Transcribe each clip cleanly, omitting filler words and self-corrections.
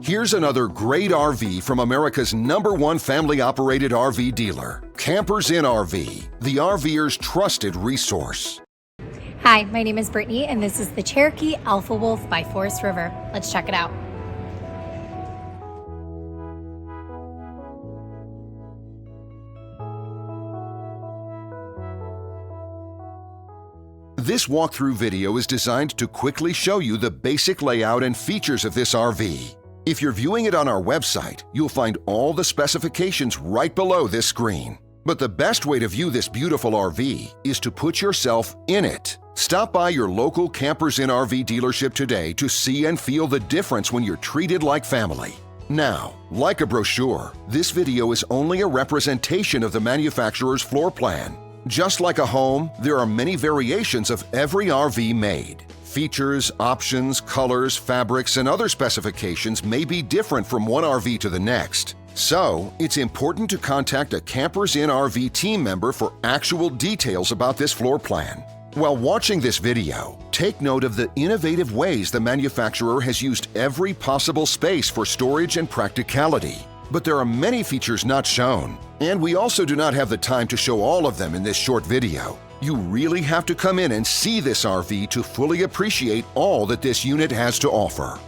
Here's another great RV from America's #1 family-operated RV dealer, Campers Inn RV, the RVer's trusted resource. Hi, my name is Brittany, and this is the Cherokee Alpha Wolf by Forest River. Let's check it out. This walkthrough video is designed to quickly show you the basic layout and features of this RV. If you're viewing it on our website, you'll find all the specifications right below this screen. But the best way to view this beautiful RV is to put yourself in it. Stop by your local Campers Inn RV dealership today to see and feel the difference when you're treated like family. Now, like a brochure, this video is only a representation of the manufacturer's floor plan. Just like a home, there are many variations of every RV made. Features, options, colors, fabrics, and other specifications may be different from one RV to the next. So, it's important to contact a Campers Inn RV team member for actual details about this floor plan. While watching this video, take note of the innovative ways the manufacturer has used every possible space for storage and practicality. But there are many features not shown, and we also do not have the time to show all of them in this short video. You really have to come in and see this RV to fully appreciate all that this unit has to offer.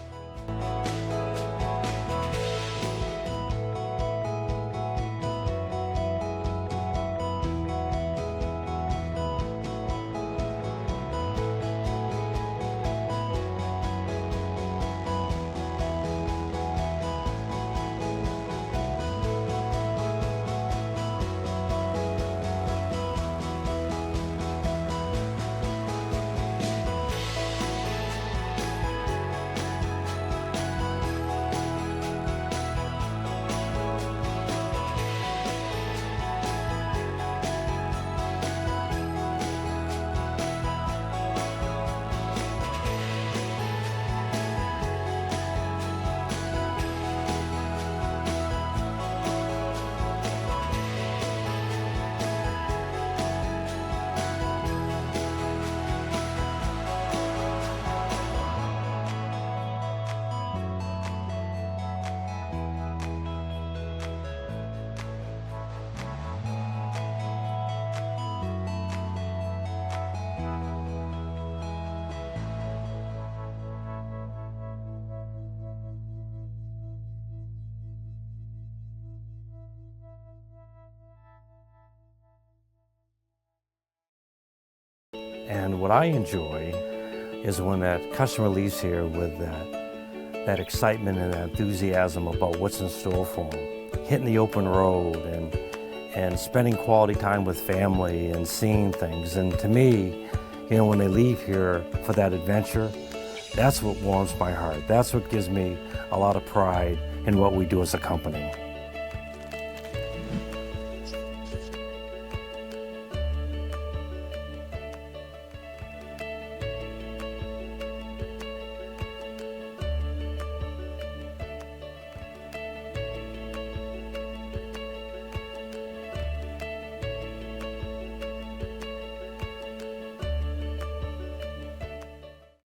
And what I enjoy is when that customer leaves here with that excitement and that enthusiasm about what's in store for them. Hitting the open road and spending quality time with family and seeing things. And to me, you know, when they leave here for that adventure, that's what warms my heart. That's what gives me a lot of pride in what we do as a company.